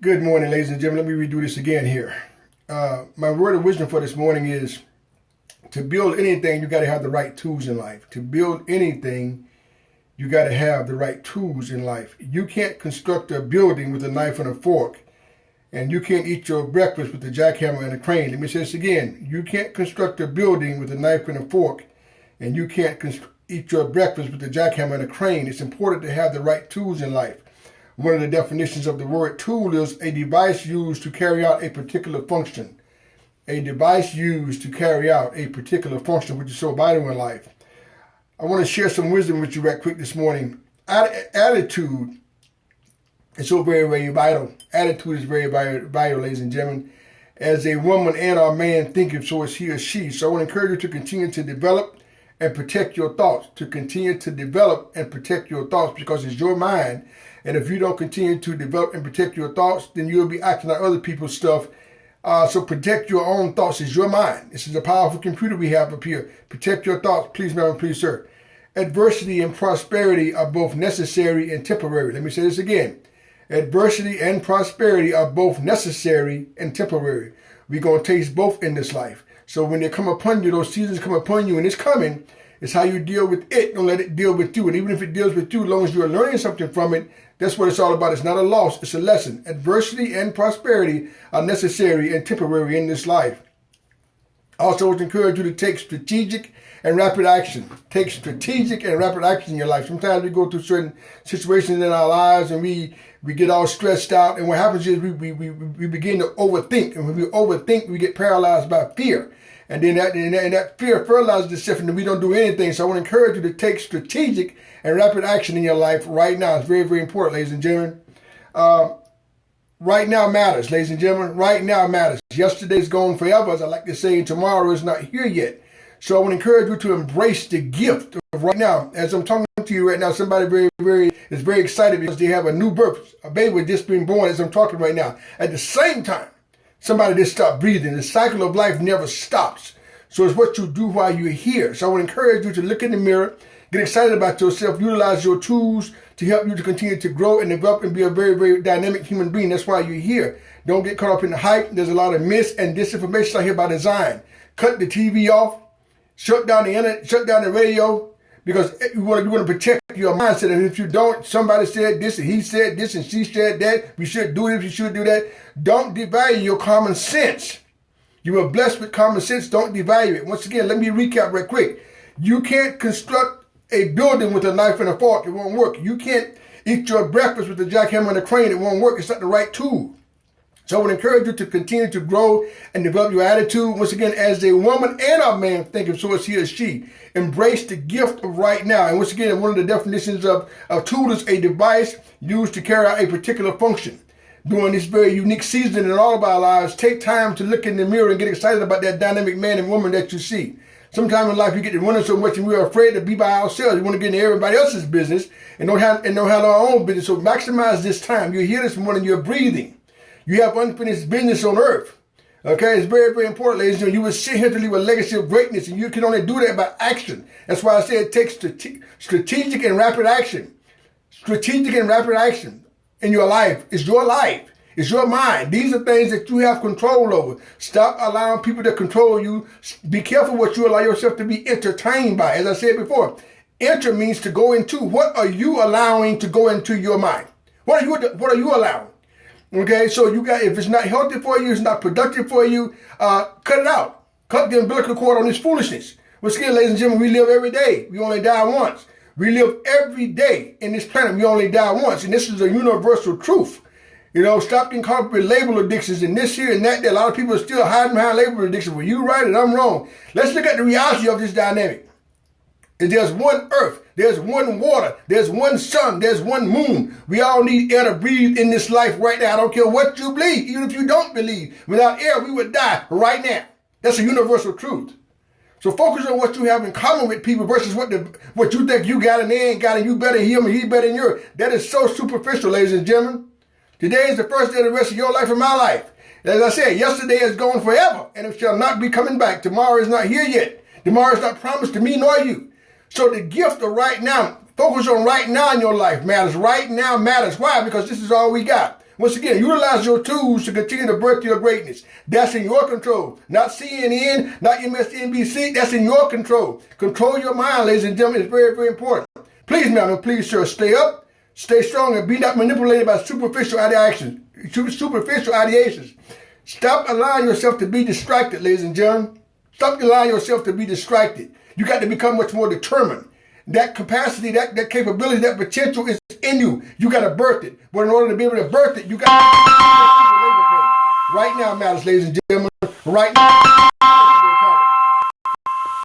Good morning, ladies and gentlemen. Let me redo this again here. My word of wisdom for this morning is to build anything, you got to have the right tools in life. To build anything, you got to have the right tools in life. You can't construct a building with a knife and a fork, and you can't eat your breakfast with a jackhammer and a crane. Let me say this again. You can't construct a building with a knife and a fork, and you can't eat your breakfast with a jackhammer and a crane. It's important to have the right tools in life. One of the definitions of the word tool is a device used to carry out a particular function. A device used to carry out a particular function, which is so vital in life. I want to share some wisdom with you right quick this morning. Attitude is so very, very vital. Attitude is very vital, ladies and gentlemen. As a woman and a man thinketh, so is he or she. So I want to encourage you to continue to develop and protect your thoughts. To continue to develop and protect your thoughts, because it's your mind. And if you don't continue to develop and protect your thoughts, then you'll be acting like other people's stuff. So protect your own thoughts. It's your mind. This is a powerful computer we have up here. Protect your thoughts, please, madam, please, sir. Adversity and prosperity are both necessary and temporary. Let me say this again. Adversity and prosperity are both necessary and temporary. We're going to taste both in this life. So when they come upon you, those seasons come upon you, and it's coming, it's how you deal with it. Don't let it deal with you. And even if it deals with you, as long as you're learning something from it, that's what it's all about. It's not a loss, it's a lesson. Adversity and prosperity are necessary and temporary in this life. I also want to encourage you to take strategic and rapid action. Take strategic and rapid action in your life. Sometimes we go through certain situations in our lives and we get all stressed out. And what happens is we begin to overthink. And when we overthink, we get paralyzed by fear. And then that fear fertilizes itself and we don't do anything. So I want to encourage you to take strategic and rapid action in your life right now. It's very, very important, ladies and gentlemen. Right now matters, ladies and gentlemen. Right now matters. Yesterday's gone forever, as I like to say, and tomorrow is not here yet. So I want to encourage you to embrace the gift of right now. As I'm talking to you right now, somebody is very excited because they have a new birth. A baby just been born as I'm talking right now. At the same time, somebody just stopped breathing. The cycle of life never stops. So it's what you do while you're here. So I want to encourage you to look in the mirror, get excited about yourself, utilize your tools to help you to continue to grow and develop and be a very, very dynamic human being. That's why you're here. Don't get caught up in the hype. There's a lot of mis and disinformation out here by design. Cut the TV off. Shut down the internet. Shut down the radio. Because you want to protect your mindset. And if you don't, somebody said this and he said this and she said that. We should do this. You should do that. Don't devalue your common sense. You are blessed with common sense. Don't devalue it. Once again, let me recap real quick. You can't construct a building with a knife and a fork. It won't work. You can't eat your breakfast with a jackhammer and a crane. It won't work. It's not the right tool. So I would encourage you to continue to grow and develop your attitude. Once again, as a woman and a man thinking, so is he or she. Embrace the gift of right now. And once again, one of the definitions of a tool is a device used to carry out a particular function. During this very unique season in all of our lives, take time to look in the mirror and get excited about that dynamic man and woman that you see. Sometimes in life we get to running so much and we're afraid to be by ourselves. We want to get into everybody else's business and don't handle our own business. So maximize this time. You're here this morning, you're breathing. You have unfinished business on earth. Okay, it's very, very important, ladies and gentlemen. You will sit here to leave a legacy of greatness, and you can only do that by action. That's why I say it takes strategic and rapid action. Strategic and rapid action in your life. It's your life. It's your mind. These are things that you have control over. Stop allowing people to control you. Be careful what you allow yourself to be entertained by. As I said before, enter means to go into. What are you allowing to go into your mind? What are you allowing? Okay, so if it's not healthy for you, it's not productive for you, cut it out. Cut the umbilical cord on this foolishness. Once again, ladies and gentlemen, we live every day. We only die once. We live every day in this planet. We only die once. And this is a universal truth. You know, stop getting caught up with label addictions and this here and that. A lot of people are still hiding behind label addiction. Well, you right and I'm wrong. Let's look at the reality of this dynamic. There's one earth, there's one water, there's one sun, there's one moon. We all need air to breathe in this life right now. I don't care what you believe, even if you don't believe. Without air, we would die right now. That's a universal truth. So focus on what you have in common with people versus what you think you got and they ain't got and you better than him and he better than you. That is so superficial, ladies and gentlemen. Today is the first day of the rest of your life and my life. As I said, yesterday is gone forever and it shall not be coming back. Tomorrow is not here yet. Tomorrow is not promised to me nor you. So the gift of right now, focus on right now in your life matters. Right now matters. Why? Because this is all we got. Once again, utilize your tools to continue to birth your greatness. That's in your control. Not CNN, not MSNBC. That's in your control. Control your mind, ladies and gentlemen. It's very, very important. Please, ma'am, and please, sir, stay up, stay strong, and be not manipulated by superficial ideations. Stop allowing yourself to be distracted, ladies and gentlemen. Stop allowing yourself to be distracted. You got to become much more determined. That capacity, that capability, that potential is in you. You got to birth it. But in order to be able to birth it, you got to right now matters, ladies and gentlemen. Right now.